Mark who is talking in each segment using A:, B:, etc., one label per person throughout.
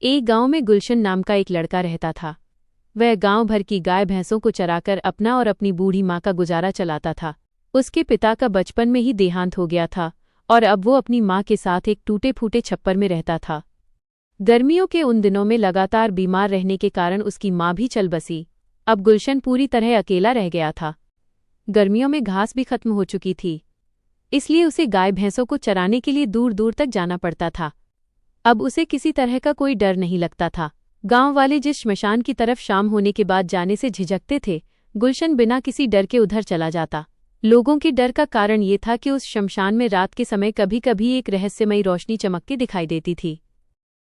A: एक गांव में गुलशन नाम का एक लड़का रहता था। वह गांव भर की गाय भैंसों को चराकर अपना और अपनी बूढ़ी माँ का गुजारा चलाता था। उसके पिता का बचपन में ही देहांत हो गया था और अब वो अपनी माँ के साथ एक टूटे फूटे छप्पर में रहता था। गर्मियों के उन दिनों में लगातार बीमार रहने के कारण उसकी माँ भी चल बसी। अब गुलशन पूरी तरह अकेला रह गया था। गर्मियों में घास भी खत्म हो चुकी थी, इसलिए उसे गाय भैंसों को चराने के लिए दूर दूर तक जाना पड़ता था। अब उसे किसी तरह का कोई डर नहीं लगता था। गांव वाले जिस श्मशान की तरफ शाम होने के बाद जाने से झिझकते थे, गुलशन बिना किसी डर के उधर चला जाता। लोगों के डर का कारण ये था कि उस श्मशान में रात के समय कभी कभी एक रहस्यमयी रोशनी चमकती दिखाई देती थी।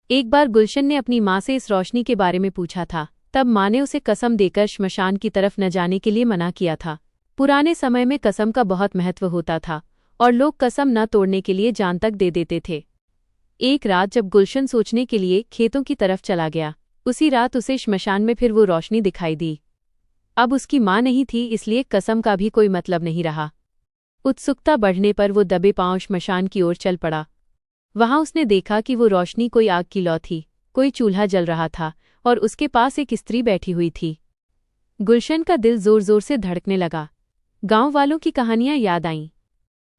A: एक बार गुलशन ने अपनी माँ से इस रोशनी के बारे में पूछा था। तब माँ ने उसे कसम देकर श्मशान की तरफ न जाने के लिए मना किया था। पुराने समय में कसम का बहुत महत्व होता था और लोग कसम न तोड़ने के लिए जान तक दे देते थे। एक रात जब गुलशन सोचने के लिए खेतों की तरफ चला गया, उसी रात उसे श्मशान में फिर वो रोशनी दिखाई दी। अब उसकी माँ नहीं थी, इसलिए कसम का भी कोई मतलब नहीं रहा। उत्सुकता बढ़ने पर वो दबे पांव श्मशान की ओर चल पड़ा। वहां उसने देखा कि वो रोशनी कोई आग की लौ थी। कोई चूल्हा जल रहा था और उसके पास एक स्त्री बैठी हुई थी। गुलशन का दिल जोर जोर से धड़कने लगा। गांव वालों की कहानियां याद आईं।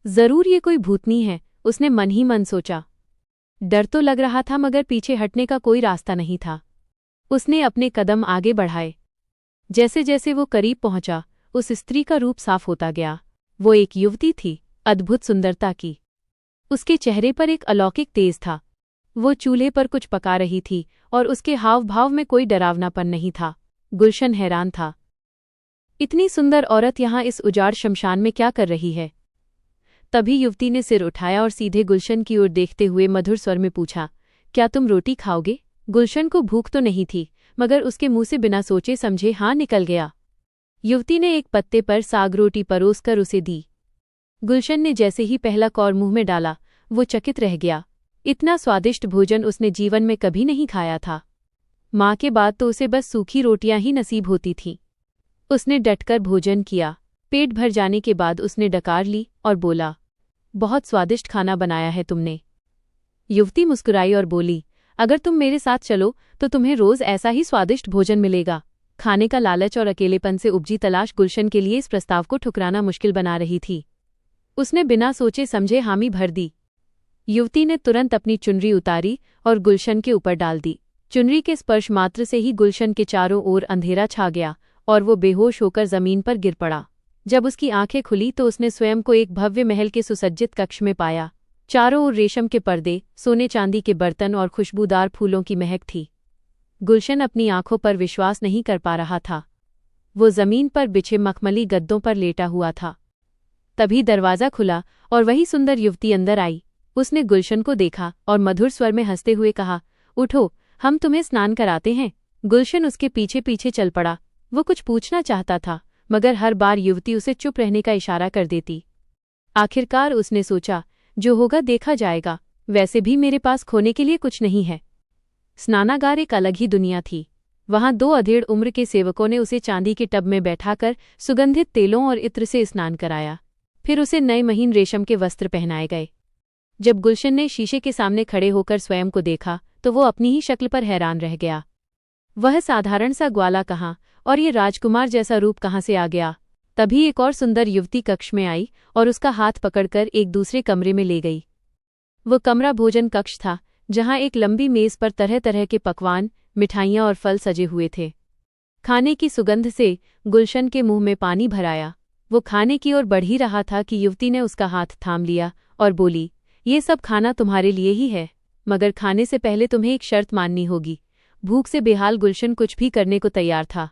A: जरूर ये कोई भूतनी है, उसने मन ही मन सोचा। डर तो लग रहा था मगर पीछे हटने का कोई रास्ता नहीं था। उसने अपने कदम आगे बढ़ाए। जैसे जैसे वो करीब पहुंचा, उस स्त्री का रूप साफ होता गया। वो एक युवती थी, अद्भुत सुंदरता की। उसके चेहरे पर एक अलौकिक तेज था। वो चूल्हे पर कुछ पका रही थी और उसके हाव भाव में कोई डरावनापन नहीं था। गुलशन हैरान था। इतनी सुंदर औरत यहाँ इस उजाड़ शमशान में क्या कर रही है? तभी युवती ने सिर उठाया और सीधे गुलशन की ओर देखते हुए मधुर स्वर में पूछा, क्या तुम रोटी खाओगे? गुलशन को भूख तो नहीं थी, मगर उसके मुंह से बिना सोचे समझे हाँ निकल गया। युवती ने एक पत्ते पर साग रोटी परोसकर उसे दी। गुलशन ने जैसे ही पहला कौर मुंह में डाला, वो चकित रह गया। इतना स्वादिष्ट भोजन उसने जीवन में कभी नहीं खाया था। माँ के बाद तो उसे बस सूखी रोटियां ही नसीब होती थीं। उसने डटकर भोजन किया। पेट भर जाने के बाद उसने डकार ली और बोला, बहुत स्वादिष्ट खाना बनाया है तुमने। युवती मुस्कुराई और बोली, अगर तुम मेरे साथ चलो तो तुम्हें रोज ऐसा ही स्वादिष्ट भोजन मिलेगा। खाने का लालच और अकेलेपन से उपजी तलाश गुलशन के लिए इस प्रस्ताव को ठुकराना मुश्किल बना रही थी। उसने बिना सोचे समझे हामी भर दी। युवती ने तुरंत अपनी चुनरी उतारी और गुलशन के ऊपर डाल दी। चुनरी के स्पर्श मात्र से ही गुलशन के चारों ओर अंधेरा छा गया और वो बेहोश होकर जमीन पर गिर पड़ा। जब उसकी आंखें खुली तो उसने स्वयं को एक भव्य महल के सुसज्जित कक्ष में पाया। चारों ओर रेशम के पर्दे, सोने चांदी के बर्तन और खुशबूदार फूलों की महक थी। गुलशन अपनी आंखों पर विश्वास नहीं कर पा रहा था। वो जमीन पर बिछे मखमली गद्दों पर लेटा हुआ था। तभी दरवाज़ा खुला और वही सुंदर युवती अंदर आई। उसने गुलशन को देखा और मधुर स्वर में हंसते हुए कहा, उठो, हम तुम्हें स्नान कराते हैं। गुलशन उसके पीछे पीछे चल पड़ा। वो कुछ पूछना चाहता था, मगर हर बार युवती उसे चुप रहने का इशारा कर देती। आखिरकार उसने सोचा, जो होगा देखा जाएगा, वैसे भी मेरे पास खोने के लिए कुछ नहीं है। स्नानागार एक अलग ही दुनिया थी। वहां 2 अधेड़ उम्र के सेवकों ने उसे चांदी के टब में बैठाकर सुगंधित तेलों और इत्र से स्नान कराया। फिर उसे नए महीन रेशम के वस्त्र पहनाए गए। जब गुलशन ने शीशे के सामने खड़े होकर स्वयं को देखा तो वो अपनी ही शक्ल पर हैरान रह गया। वह साधारण सा ग्वाला कहाँ और ये राजकुमार जैसा रूप कहाँ से आ गया? तभी एक और सुंदर युवती कक्ष में आई और उसका हाथ पकड़कर एक दूसरे कमरे में ले गई। वो कमरा भोजन कक्ष था, जहां एक लंबी मेज पर तरह तरह के पकवान, मिठाइयाँ और फल सजे हुए थे। खाने की सुगंध से गुलशन के मुंह में पानी भर आया। वो खाने की ओर बढ़ ही रहा था कि युवती ने उसका हाथ थाम लिया और बोली, ये सब खाना तुम्हारे लिए ही है, मगर खाने से पहले तुम्हें एक शर्त माननी होगी। भूख से बेहाल गुलशन कुछ भी करने को तैयार था।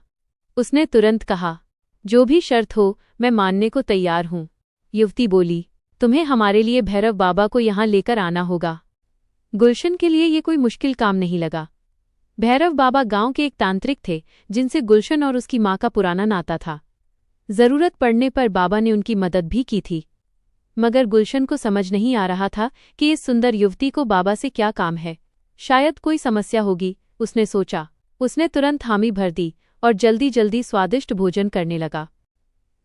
A: उसने तुरंत कहा, जो भी शर्त हो मैं मानने को तैयार हूँ। युवती बोली, तुम्हें हमारे लिए भैरव बाबा को यहाँ लेकर आना होगा। गुलशन के लिए ये कोई मुश्किल काम नहीं लगा। भैरव बाबा गांव के एक तांत्रिक थे जिनसे गुलशन और उसकी माँ का पुराना नाता था। जरूरत पड़ने पर बाबा ने उनकी मदद भी की थी। मगर गुलशन को समझ नहीं आ रहा था कि इस सुंदर युवती को बाबा से क्या काम है। शायद कोई समस्या होगी, उसने सोचा। उसने तुरंत हामी भर दी और जल्दी जल्दी स्वादिष्ट भोजन करने लगा।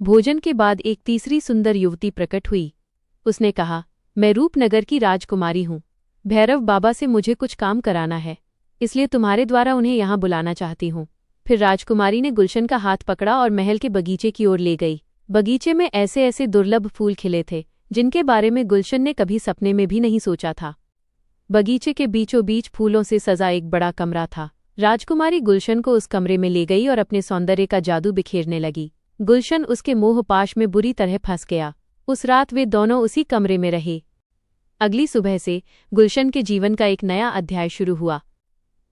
A: भोजन के बाद एक तीसरी सुंदर युवती प्रकट हुई। उसने कहा, मैं रूपनगर की राजकुमारी हूँ। भैरव बाबा से मुझे कुछ काम कराना है। इसलिए तुम्हारे द्वारा उन्हें यहाँ बुलाना चाहती हूँ। फिर राजकुमारी ने गुलशन का हाथ पकड़ा और महल के बगीचे की ओर ले गई। बगीचे में ऐसे ऐसे दुर्लभ फूल खिले थे जिनके बारे में गुलशन ने कभी सपने में भी नहीं सोचा था। बगीचे के बीचों बीच फूलों से सजा एक बड़ा कमरा था। राजकुमारी गुलशन को उस कमरे में ले गई और अपने सौंदर्य का जादू बिखेरने लगी। गुलशन उसके मोहपाश में बुरी तरह फंस गया। उस रात वे दोनों उसी कमरे में रहे। अगली सुबह से गुलशन के जीवन का एक नया अध्याय शुरू हुआ।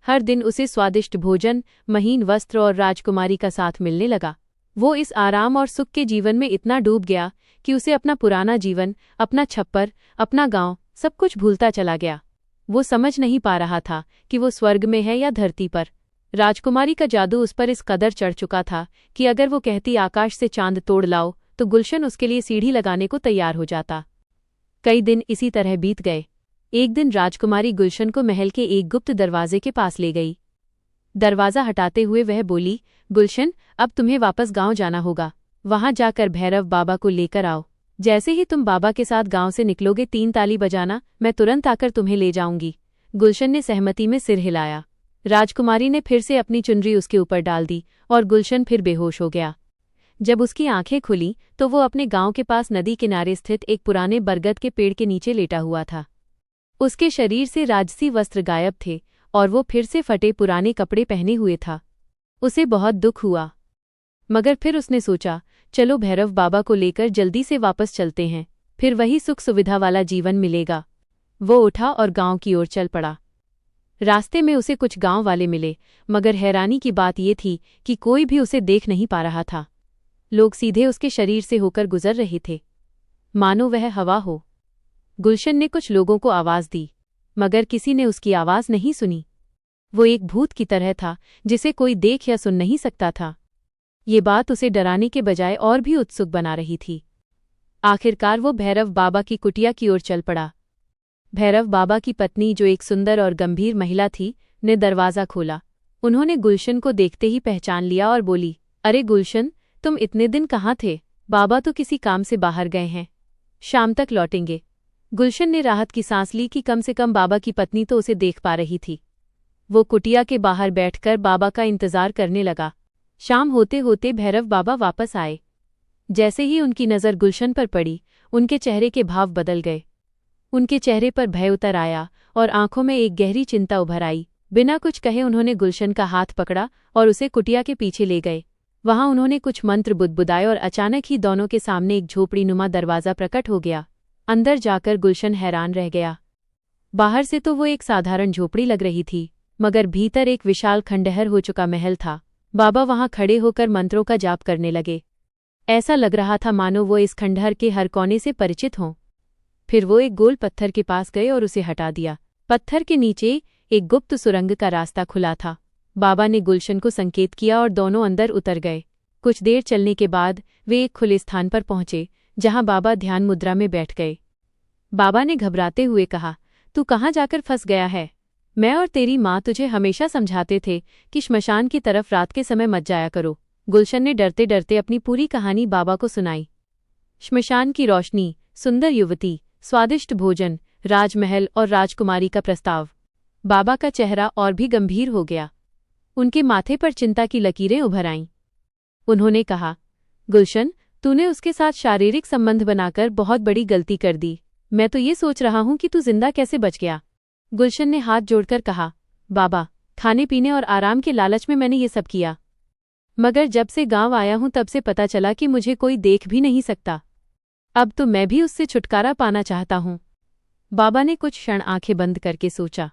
A: हर दिन उसे स्वादिष्ट भोजन, महीन वस्त्र और राजकुमारी का साथ मिलने लगा। वो इस आराम और सुख के जीवन में इतना डूब गया कि उसे अपना पुराना जीवन, अपना छप्पर, अपना गांव, सब कुछ भूलता चला गया। वो समझ नहीं पा रहा था कि वो स्वर्ग में है या धरती पर। राजकुमारी का जादू उस पर इस कदर चढ़ चुका था कि अगर वो कहती आकाश से चांद तोड़ लाओ तो गुलशन उसके लिए सीढ़ी लगाने को तैयार हो जाता। कई दिन इसी तरह बीत गए। एक दिन राजकुमारी गुलशन को महल के एक गुप्त दरवाजे के पास ले गई। दरवाज़ा हटाते हुए वह बोली, गुलशन, अब तुम्हें वापस गांव जाना होगा। वहां जाकर भैरव बाबा को लेकर आओ। जैसे ही तुम बाबा के साथ गांव से निकलोगे 3 ताली बजाना, मैं तुरंत आकर तुम्हें ले जाऊंगी। गुलशन ने सहमति में सिर हिलाया। राजकुमारी ने फिर से अपनी चुनरी उसके ऊपर डाल दी और गुलशन फिर बेहोश हो गया। जब उसकी आंखें खुलीं तो वो अपने गांव के पास नदी किनारे स्थित एक पुराने बरगद के पेड़ के नीचे लेटा हुआ था। उसके शरीर से राजसी वस्त्र गायब थे और वो फिर से फटे पुराने कपड़े पहने हुए था। उसे बहुत दुख हुआ, मगर फिर उसने सोचा, चलो भैरव बाबा को लेकर जल्दी से वापस चलते हैं, फिर वही सुख सुविधा वाला जीवन मिलेगा। वो उठा और गांव की ओर चल पड़ा। रास्ते में उसे कुछ गांव वाले मिले, मगर हैरानी की बात ये थी कि कोई भी उसे देख नहीं पा रहा था। लोग सीधे उसके शरीर से होकर गुजर रहे थे, मानो वह हवा हो। गुलशन ने कुछ लोगों को आवाज दी, मगर किसी ने उसकी आवाज नहीं सुनी। वो एक भूत की तरह था जिसे कोई देख या सुन नहीं सकता था। ये बात उसे डराने के बजाय और भी उत्सुक बना रही थी। आखिरकार वो भैरव बाबा की कुटिया की ओर चल पड़ा। भैरव बाबा की पत्नी, जो एक सुंदर और गंभीर महिला थी, ने दरवाज़ा खोला। उन्होंने गुलशन को देखते ही पहचान लिया और बोली, अरे गुलशन, तुम इतने दिन कहाँ थे? बाबा तो किसी काम से बाहर गए हैं, शाम तक लौटेंगे। गुलशन ने राहत की सांस ली कि कम से कम बाबा की पत्नी तो उसे देख पा रही थी। वो कुटिया के बाहर बैठकर बाबा का इंतजार करने लगा। शाम होते होते भैरव बाबा वापस आए। जैसे ही उनकी नज़र गुलशन पर पड़ी, उनके चेहरे के भाव बदल गए। उनके चेहरे पर भय उतर आया और आंखों में एक गहरी चिंता उभर आई। बिना कुछ कहे उन्होंने गुलशन का हाथ पकड़ा और उसे कुटिया के पीछे ले गए। वहां उन्होंने कुछ मंत्र बुदबुदाए और अचानक ही दोनों के सामने एक झोपड़ीनुमा दरवाज़ा प्रकट हो गया। अंदर जाकर गुलशन हैरान रह गया। बाहर से तो वो एक साधारण झोपड़ी लग रही थी, मगर भीतर एक विशाल खंडहर हो चुका महल था। बाबा वहां खड़े होकर मंत्रों का जाप करने लगे। ऐसा लग रहा था मानो वो इस खंडहर के हर कोने से परिचित हों। फिर वो एक गोल पत्थर के पास गए और उसे हटा दिया। पत्थर के नीचे एक गुप्त सुरंग का रास्ता खुला था। बाबा ने गुलशन को संकेत किया और दोनों अंदर उतर गए। कुछ देर चलने के बाद वे एक खुले स्थान पर पहुंचे, जहां बाबा ध्यान मुद्रा में बैठ गए। बाबा ने घबराते हुए कहा, तू कहाँ जाकर फंस गया है? मैं और तेरी माँ तुझे हमेशा समझाते थे कि श्मशान की तरफ रात के समय मत जाया करो। गुलशन ने डरते डरते अपनी पूरी कहानी बाबा को सुनाई। श्मशान की रोशनी, सुंदर युवती, स्वादिष्ट भोजन, राजमहल और राजकुमारी का प्रस्ताव। बाबा का चेहरा और भी गंभीर हो गया। उनके माथे पर चिंता की लकीरें उभर आईं। उन्होंने कहा, गुलशन, तूने उसके साथ शारीरिक संबंध बनाकर बहुत बड़ी गलती कर दी। मैं तो ये सोच रहा हूं कि तू जिंदा कैसे बच गया। गुलशन ने हाथ जोड़कर कहा, बाबा, खाने पीने और आराम के लालच में मैंने ये सब किया, मगर जब से गांव आया हूं तब से पता चला कि मुझे कोई देख भी नहीं सकता। अब तो मैं भी उससे छुटकारा पाना चाहता हूं। बाबा ने कुछ क्षण आंखें बंद करके सोचा,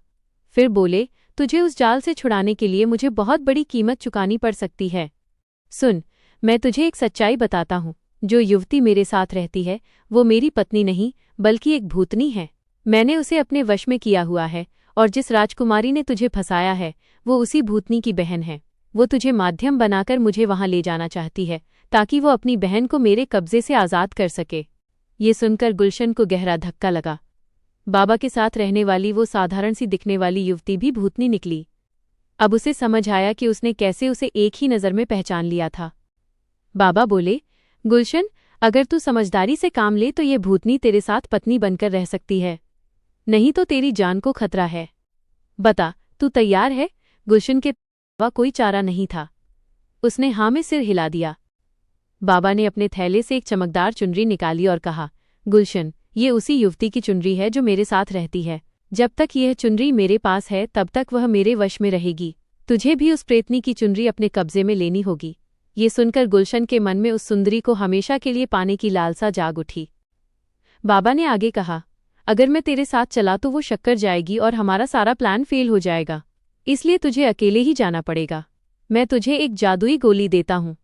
A: फिर बोले, तुझे उस जाल से छुड़ाने के लिए मुझे बहुत बड़ी कीमत चुकानी पड़ सकती है। सुन, मैं तुझे एक सच्चाई बताता हूं। जो युवती मेरे साथ रहती है वो मेरी पत्नी नहीं बल्कि एक भूतनी है। मैंने उसे अपने वश में किया हुआ है और जिस राजकुमारी ने तुझे फंसाया है वो उसी भूतनी की बहन है। वो तुझे माध्यम बनाकर मुझे वहां ले जाना चाहती है ताकि वो अपनी बहन को मेरे कब्जे से आज़ाद कर सके। ये सुनकर गुलशन को गहरा धक्का लगा। बाबा के साथ रहने वाली वो साधारण सी दिखने वाली युवती भी भूतनी निकली। अब उसे समझ आया कि उसने कैसे उसे एक ही नज़र में पहचान लिया था। बाबा बोले, गुलशन, अगर तू समझदारी से काम ले तो ये भूतनी तेरे साथ पत्नी बनकर रह सकती है, नहीं तो तेरी जान को खतरा है। बता, तू तैयार है? गुलशन के अलावा कोई चारा नहीं था। उसने हाँ में सिर हिला दिया। बाबा ने अपने थैले से एक चमकदार चुनरी निकाली और कहा, गुलशन, ये उसी युवती की चुनरी है जो मेरे साथ रहती है। जब तक यह चुनरी मेरे पास है तब तक वह मेरे वश में रहेगी। तुझे भी उस प्रेतनी की चुनरी अपने कब्जे में लेनी होगी। ये सुनकर गुलशन के मन में उस सुंदरी को हमेशा के लिए पाने की लालसा जाग उठी। बाबा ने आगे कहा, अगर मैं तेरे साथ चला तो वो शक्कर जाएगी और हमारा सारा प्लान फेल हो जाएगा। इसलिए तुझे अकेले ही जाना पड़ेगा। मैं तुझे एक जादुई गोली देता हूँ।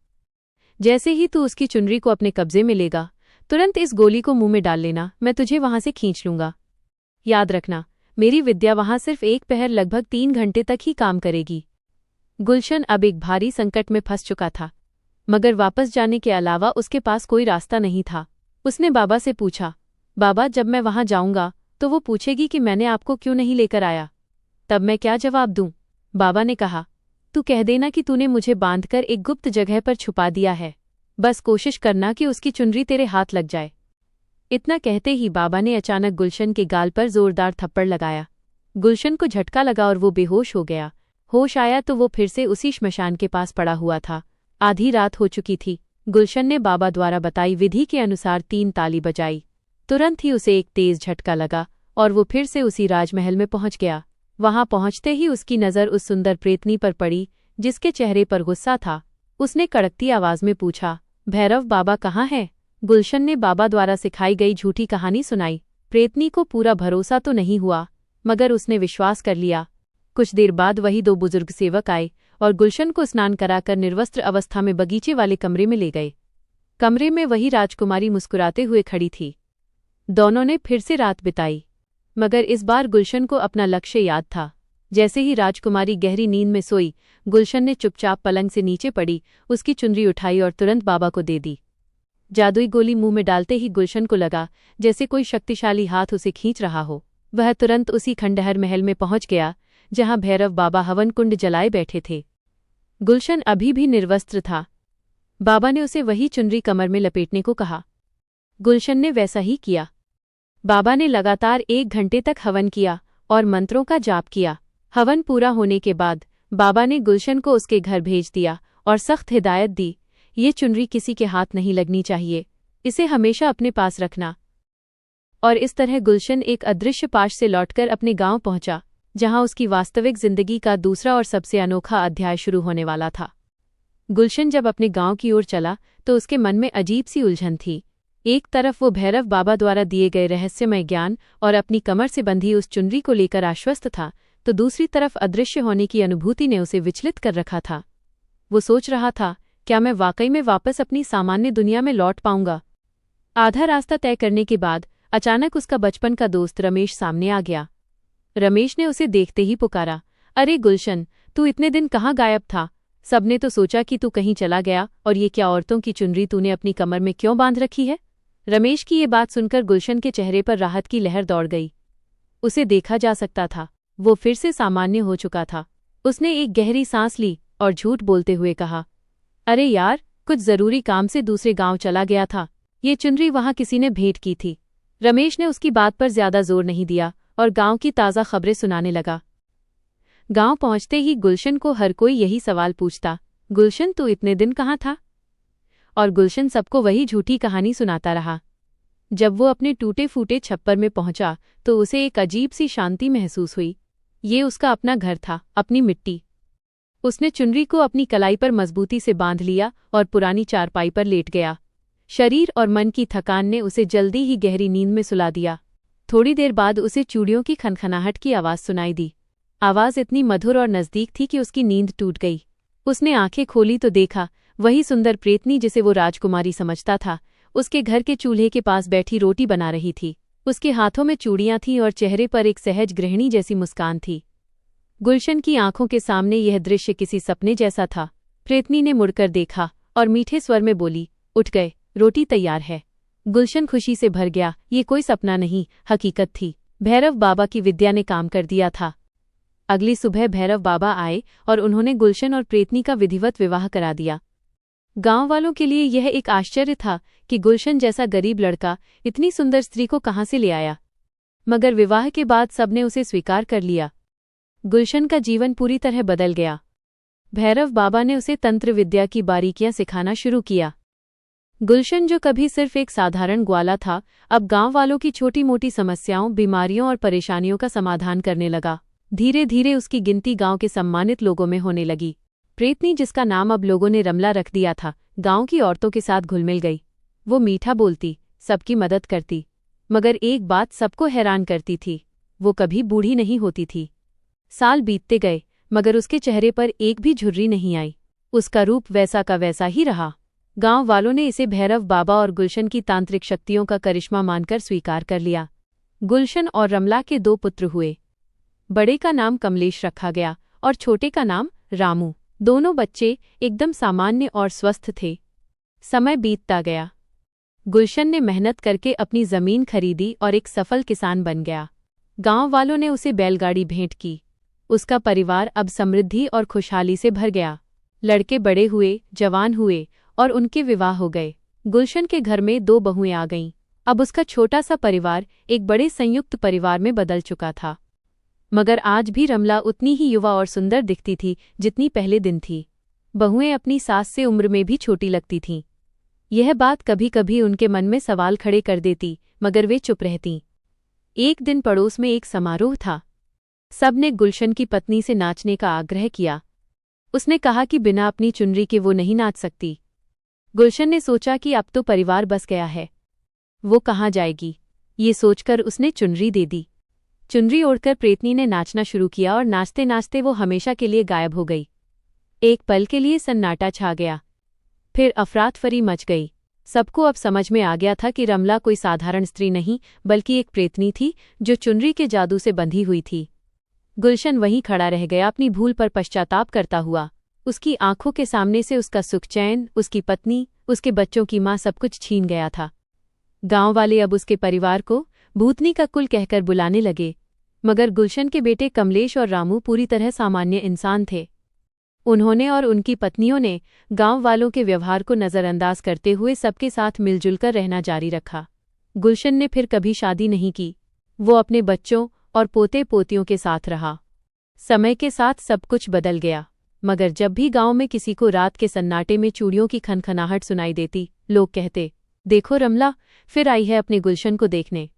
A: जैसे ही तू उसकी चुनरी को अपने कब्जे में लेगा, तुरंत इस गोली को मुंह में डाल लेना। मैं तुझे वहां से खींच लूंगा। याद रखना, मेरी विद्या वहां सिर्फ एक पहर लगभग 3 घंटे तक ही काम करेगी। गुलशन अब एक भारी संकट में फंस चुका था, मगर वापस जाने के अलावा उसके पास कोई रास्ता नहीं था। उसने बाबा से पूछा, बाबा, जब मैं वहां जाऊंगा तो वो पूछेगी कि मैंने आपको क्यों नहीं लेकर आया, तब मैं क्या जवाब दूं? बाबा ने कहा, तू कह देना कि तूने मुझे बांधकर एक गुप्त जगह पर छुपा दिया है। बस कोशिश करना कि उसकी चुनरी तेरे हाथ लग जाए। इतना कहते ही बाबा ने अचानक गुलशन के गाल पर जोरदार थप्पड़ लगाया। गुलशन को झटका लगा और वो बेहोश हो गया। होश आया तो वो फिर से उसी श्मशान के पास पड़ा हुआ था। आधी रात हो चुकी थी। गुलशन ने बाबा द्वारा बताई विधि के अनुसार 3 ताली बजाई। तुरंत ही उसे एक तेज झटका लगा और वो फिर से उसी राजमहल में पहुंच गया। वहां पहुंचते ही उसकी नज़र उस सुंदर प्रेतनी पर पड़ी जिसके चेहरे पर गुस्सा था। उसने कड़कती आवाज में पूछा, भैरव बाबा कहाँ है? गुलशन ने बाबा द्वारा सिखाई गई झूठी कहानी सुनाई। प्रेतनी को पूरा भरोसा तो नहीं हुआ, मगर उसने विश्वास कर लिया। कुछ देर बाद वही 2 बुजुर्ग सेवक आए और गुलशन को स्नान कराकर निर्वस्त्र अवस्था में बगीचे वाले कमरे में ले गए। कमरे में वही राजकुमारी मुस्कुराते हुए खड़ी थी। दोनों ने फिर से रात बिताई, मगर इस बार गुलशन को अपना लक्ष्य याद था। जैसे ही राजकुमारी गहरी नींद में सोई, गुलशन ने चुपचाप पलंग से नीचे पड़ी, उसकी चुनरी उठाई और तुरंत बाबा को दे दी। जादुई गोली मुंह में डालते ही गुलशन को लगा जैसे कोई शक्तिशाली हाथ उसे खींच रहा हो। वह तुरंत उसी खंडहर महल में पहुंच गया जहां भैरव बाबा हवन कुंड जलाए बैठे थे। गुलशन अभी भी निर्वस्त्र था। बाबा ने उसे वही चुनरी कमर में लपेटने को कहा। गुलशन ने वैसा ही किया। बाबा ने लगातार 1 घंटे तक हवन किया और मंत्रों का जाप किया। हवन पूरा होने के बाद बाबा ने गुलशन को उसके घर भेज दिया और सख्त हिदायत दी, ये चुनरी किसी के हाथ नहीं लगनी चाहिए, इसे हमेशा अपने पास रखना। और इस तरह गुलशन एक अदृश्य पाश से लौटकर अपने गांव पहुंचा, जहां उसकी वास्तविक जिंदगी का दूसरा और सबसे अनोखा अध्याय शुरू होने वाला था। गुलशन जब अपने गांव की ओर चला तो उसके मन में अजीब सी उलझन थी। एक तरफ वो भैरव बाबा द्वारा दिए गए रहस्यमय ज्ञान और अपनी कमर से बंधी उस चुनरी को लेकर आश्वस्त था, तो दूसरी तरफ अदृश्य होने की अनुभूति ने उसे विचलित कर रखा था। वो सोच रहा था, क्या मैं वाकई में वापस अपनी सामान्य दुनिया में लौट पाऊंगा? आधा रास्ता तय करने के बाद अचानक उसका बचपन का दोस्त रमेश सामने आ गया। रमेश ने उसे देखते ही पुकारा, अरे गुलशन, तू इतने दिन कहाँ गायब था? सबने तो सोचा कि तू कहीं चला गया, और ये क्या औरतों की चुनरी तूने अपनी कमर में क्यों बांध रखी है? रमेश की ये बात सुनकर गुलशन के चेहरे पर राहत की लहर दौड़ गई। उसे देखा जा सकता था, वो फिर से सामान्य हो चुका था। उसने एक गहरी सांस ली और झूठ बोलते हुए कहा, अरे यार, कुछ जरूरी काम से दूसरे गांव चला गया था। ये चुनरी वहां किसी ने भेंट की थी। रमेश ने उसकी बात पर ज्यादा जोर नहीं दिया और गांव की ताज़ा खबरें सुनाने लगा। गांव पहुंचते ही गुलशन को हर कोई यही सवाल पूछता, गुलशन, तू इतने दिन कहाँ था? और गुलशन सबको वही झूठी कहानी सुनाता रहा। जब वो अपने टूटे फूटे छप्पर में पहुंचा तो उसे एक अजीब सी शांति महसूस हुई। ये उसका अपना घर था, अपनी मिट्टी। उसने चुनरी को अपनी कलाई पर मजबूती से बांध लिया और पुरानी चारपाई पर लेट गया। शरीर और मन की थकान ने उसे जल्दी ही गहरी नींद में सुला दिया। थोड़ी देर बाद उसे चूड़ियों की खनखनाहट की आवाज़ सुनाई दी। आवाज़ इतनी मधुर और नज़दीक थी कि उसकी नींद टूट गई। उसने आंखें खोली तो देखा वही सुंदर प्रेतनी जिसे वो राजकुमारी समझता था, उसके घर के चूल्हे के पास बैठी रोटी बना रही थी। उसके हाथों में चूड़ियां थीं और चेहरे पर एक सहज गृहिणी जैसी मुस्कान थी। गुलशन की आंखों के सामने यह दृश्य किसी सपने जैसा था। प्रेतनी ने मुड़कर देखा और मीठे स्वर में बोली, उठ गए, रोटी तैयार है। गुलशन खुशी से भर गया। ये कोई सपना नहीं, हकीकत थी। भैरव बाबा की विद्या ने काम कर दिया था। अगली सुबह भैरव बाबा आए और उन्होंने गुलशन और प्रेतनी का विधिवत विवाह करा दिया। गांव वालों के लिए यह एक आश्चर्य था कि गुलशन जैसा गरीब लड़का इतनी सुंदर स्त्री को कहाँ से ले आया, मगर विवाह के बाद सबने उसे स्वीकार कर लिया। गुलशन का जीवन पूरी तरह बदल गया। भैरव बाबा ने उसे तंत्र विद्या की बारीकियां सिखाना शुरू किया। गुलशन, जो कभी सिर्फ एक साधारण ग्वाला था, अब गांव वालों की छोटी मोटी समस्याओं, बीमारियों और परेशानियों का समाधान करने लगा। धीरे धीरे उसकी गिनती गांव के सम्मानित लोगों में होने लगी। प्रेतनी, जिसका नाम अब लोगों ने रमला रख दिया था, गांव की औरतों के साथ घुल मिल गई। वो मीठा बोलती, सबकी मदद करती, मगर एक बात सबको हैरान करती थी, वो कभी बूढ़ी नहीं होती थी। साल बीतते गए, मगर उसके चेहरे पर एक भी झुर्री नहीं आई। उसका रूप वैसा का वैसा ही रहा। गांव वालों ने इसे भैरव बाबा और गुलशन की तांत्रिक शक्तियों का करिश्मा मानकर स्वीकार कर लिया। गुलशन और रमला के 2 पुत्र हुए। बड़े का नाम कमलेश रखा गया और छोटे का नाम रामू। दोनों बच्चे एकदम सामान्य और स्वस्थ थे। समय बीतता गया। गुलशन ने मेहनत करके अपनी जमीन खरीदी और एक सफल किसान बन गया। गांव वालों ने उसे बैलगाड़ी भेंट की। उसका परिवार अब समृद्धि और खुशहाली से भर गया। लड़के बड़े हुए, जवान हुए और उनके विवाह हो गए। गुलशन के घर में 2 बहुएं आ गईं। अब उसका छोटा सा परिवार एक बड़े संयुक्त परिवार में बदल चुका था। मगर आज भी रमला उतनी ही युवा और सुंदर दिखती थी जितनी पहले दिन थी। बहुएं अपनी सास से उम्र में भी छोटी लगती थीं। यह बात कभी कभी उनके मन में सवाल खड़े कर देती, मगर वे चुप रहतीं। एक दिन पड़ोस में एक समारोह था। सबने गुलशन की पत्नी से नाचने का आग्रह किया। उसने कहा कि बिना अपनी चुनरी के वो नहीं नाच सकती। गुलशन ने सोचा कि अब तो परिवार बस गया है, वो कहाँ जाएगी। ये सोचकर उसने चुनरी दे दी। चुनरी ओढ़कर प्रेतनी ने नाचना शुरू किया और नाचते नाचते वो हमेशा के लिए गायब हो गई। एक पल के लिए सन्नाटा छा गया। फिर अफरातफरी मच गई। सबको अब समझ में आ गया था कि रमला कोई साधारण स्त्री नहीं, बल्कि एक प्रेतनी थी जो चुनरी के जादू से बंधी हुई थी। गुलशन वहीं खड़ा रह गया, अपनी भूल पर पश्चाताप करता हुआ। उसकी आंखों के सामने से उसका सुख चैन, उसकी पत्नी, उसके बच्चों की मां, सब कुछ छीन गया था। गांव वाले अब उसके परिवार को भूतनी का कुल कहकर बुलाने लगे, मगर गुलशन के बेटे कमलेश और रामू पूरी तरह सामान्य इंसान थे। उन्होंने और उनकी पत्नियों ने गांव वालों के व्यवहार को नज़रअंदाज करते हुए सबके साथ मिलजुल कर रहना जारी रखा। गुलशन ने फिर कभी शादी नहीं की। वो अपने बच्चों और पोते पोतियों के साथ रहा। समय के साथ सब कुछ बदल गया, मगर जब भी गांव में किसी को रात के सन्नाटे में चूड़ियों की खनखनाहट सुनाई देती, लोग कहते, देखो रमला फिर आई है अपने गुलशन को देखने।